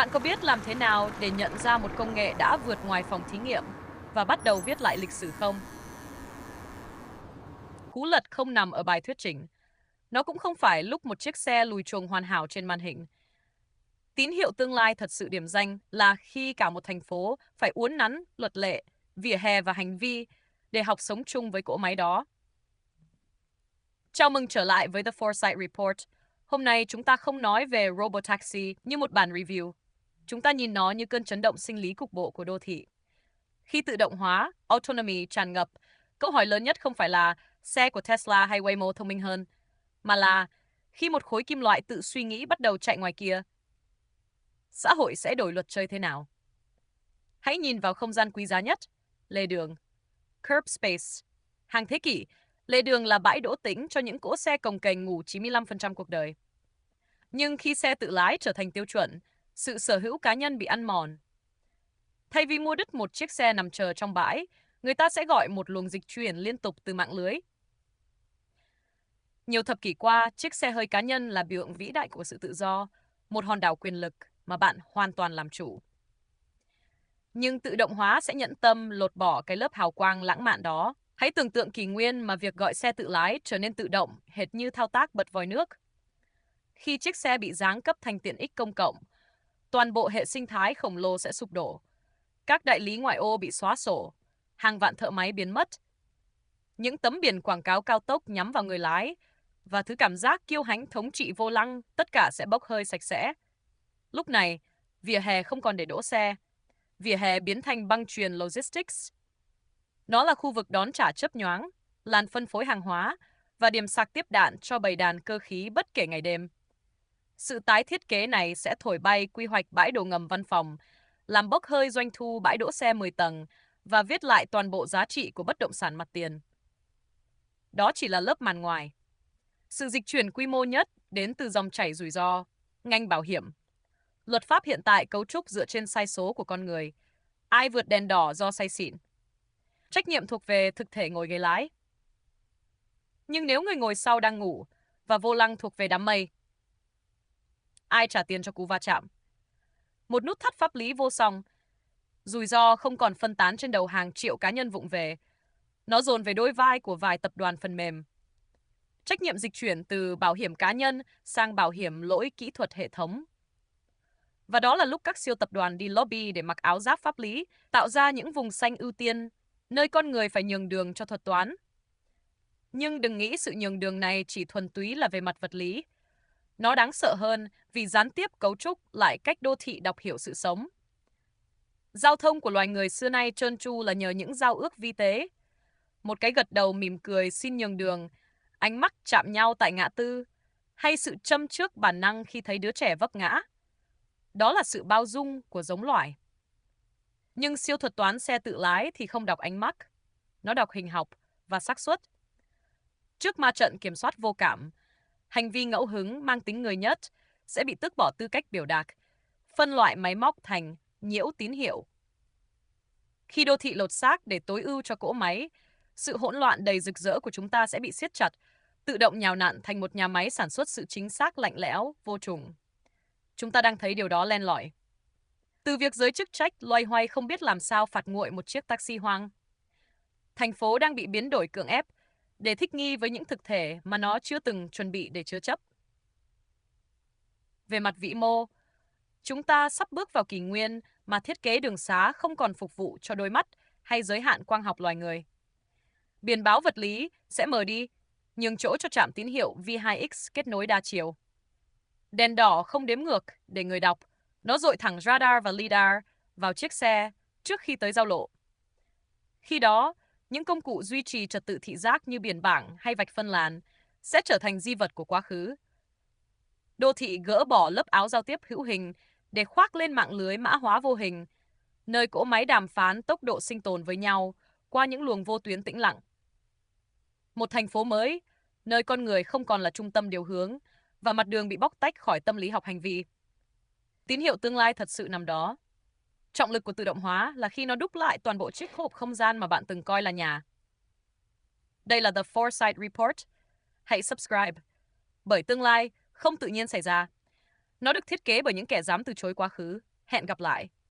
Bạn có biết làm thế nào để nhận ra một công nghệ đã vượt ngoài phòng thí nghiệm và bắt đầu viết lại lịch sử không? Cú lật không nằm ở bài thuyết trình. Nó cũng không phải lúc một chiếc xe lùi chuồng hoàn hảo trên màn hình. Tín hiệu tương lai thật sự điểm danh là khi cả một thành phố phải uốn nắn luật lệ, vỉa hè và hành vi để học sống chung với cỗ máy đó. Chào mừng trở lại với The Foresight Report. Hôm nay chúng ta không nói về Robotaxi như một bản review. Chúng ta nhìn nó như cơn chấn động sinh lý cục bộ của đô thị. Khi tự động hóa, autonomy tràn ngập, câu hỏi lớn nhất không phải là xe của Tesla hay Waymo thông minh hơn, mà là khi một khối kim loại tự suy nghĩ bắt đầu chạy ngoài kia, xã hội sẽ đổi luật chơi thế nào? Hãy nhìn vào không gian quý giá nhất, lề đường, curb space. Hàng thế kỷ, lề đường là bãi đỗ tĩnh cho những cỗ xe cồng kềnh ngủ 95% cuộc đời. Nhưng khi xe tự lái trở thành tiêu chuẩn, sự sở hữu cá nhân bị ăn mòn. Thay vì mua đứt một chiếc xe nằm chờ trong bãi, người ta sẽ gọi một luồng dịch chuyển liên tục từ mạng lưới. Nhiều thập kỷ qua, chiếc xe hơi cá nhân là biểu tượng vĩ đại của sự tự do, một hòn đảo quyền lực mà bạn hoàn toàn làm chủ. Nhưng tự động hóa sẽ nhẫn tâm lột bỏ cái lớp hào quang lãng mạn đó. Hãy tưởng tượng kỷ nguyên mà việc gọi xe tự lái trở nên tự động, hệt như thao tác bật vòi nước. Khi chiếc xe bị giáng cấp thành tiện ích công cộng, toàn bộ hệ sinh thái khổng lồ sẽ sụp đổ. Các đại lý ngoại ô bị xóa sổ, hàng vạn thợ máy biến mất. Những tấm biển quảng cáo cao tốc nhắm vào người lái và thứ cảm giác kiêu hãnh thống trị vô lăng, tất cả sẽ bốc hơi sạch sẽ. Lúc này, vỉa hè không còn để đỗ xe. Vỉa hè biến thành băng chuyền logistics. Nó là khu vực đón trả chớp nhoáng, làn phân phối hàng hóa và điểm sạc tiếp đạn cho bầy đàn cơ khí bất kể ngày đêm. Sự tái thiết kế này sẽ thổi bay quy hoạch bãi đổ ngầm văn phòng, làm bốc hơi doanh thu bãi đỗ xe 10 tầng và viết lại toàn bộ giá trị của bất động sản mặt tiền. Đó chỉ là lớp màn ngoài. Sự dịch chuyển quy mô nhất đến từ dòng chảy rủi ro, ngành bảo hiểm. Luật pháp hiện tại cấu trúc dựa trên sai số của con người. Ai vượt đèn đỏ do say xỉn? Trách nhiệm thuộc về thực thể ngồi ghế lái. Nhưng nếu người ngồi sau đang ngủ và vô lăng thuộc về đám mây, ai trả tiền cho cú va chạm? Một nút thắt pháp lý vô song. Rủi ro không còn phân tán trên đầu hàng triệu cá nhân vụng về. Nó dồn về đôi vai của vài tập đoàn phần mềm. Trách nhiệm dịch chuyển từ bảo hiểm cá nhân sang bảo hiểm lỗi kỹ thuật hệ thống. Và đó là lúc các siêu tập đoàn đi lobby để mặc áo giáp pháp lý, tạo ra những vùng xanh ưu tiên, nơi con người phải nhường đường cho thuật toán. Nhưng đừng nghĩ sự nhường đường này chỉ thuần túy là về mặt vật lý. Nó đáng sợ hơn vì gián tiếp cấu trúc lại cách đô thị đọc hiểu sự sống. Giao thông của loài người xưa nay trơn tru là nhờ những giao ước vi tế. Một cái gật đầu mỉm cười xin nhường đường, ánh mắt chạm nhau tại ngã tư, hay sự châm chước bản năng khi thấy đứa trẻ vấp ngã. Đó là sự bao dung của giống loài. Nhưng siêu thuật toán xe tự lái thì không đọc ánh mắt, nó đọc hình học và xác suất. Trước ma trận kiểm soát vô cảm, hành vi ngẫu hứng mang tính người nhất sẽ bị tước bỏ tư cách biểu đạt, phân loại máy móc thành nhiễu tín hiệu. Khi đô thị lột xác để tối ưu cho cỗ máy, sự hỗn loạn đầy rực rỡ của chúng ta sẽ bị siết chặt, tự động nhào nặn thành một nhà máy sản xuất sự chính xác lạnh lẽo, vô trùng. Chúng ta đang thấy điều đó len lỏi. Từ việc giới chức trách loay hoay không biết làm sao phạt nguội một chiếc taxi hoang. Thành phố đang bị biến đổi cưỡng ép để thích nghi với những thực thể mà nó chưa từng chuẩn bị để chứa chấp. Về mặt vĩ mô, chúng ta sắp bước vào kỷ nguyên mà thiết kế đường xá không còn phục vụ cho đôi mắt hay giới hạn quang học loài người. Biển báo vật lý sẽ mở đi, nhường chỗ cho trạm tín hiệu V2X kết nối đa chiều. Đèn đỏ không đếm ngược để người đọc, nó dội thẳng radar và lidar vào chiếc xe trước khi tới giao lộ. Khi đó, những công cụ duy trì trật tự thị giác như biển bảng hay vạch phân làn sẽ trở thành di vật của quá khứ. Đô thị gỡ bỏ lớp áo giao tiếp hữu hình để khoác lên mạng lưới mã hóa vô hình, nơi cỗ máy đàm phán tốc độ sinh tồn với nhau qua những luồng vô tuyến tĩnh lặng. Một thành phố mới, nơi con người không còn là trung tâm điều hướng và mặt đường bị bóc tách khỏi tâm lý học hành vi. Tín hiệu tương lai thật sự nằm đó. Trọng lực của tự động hóa là khi nó đúc lại toàn bộ chiếc hộp không gian mà bạn từng coi là nhà. Đây là The Foresight Report. Hãy subscribe. Bởi tương lai không tự nhiên xảy ra. Nó được thiết kế bởi những kẻ dám từ chối quá khứ. Hẹn gặp lại.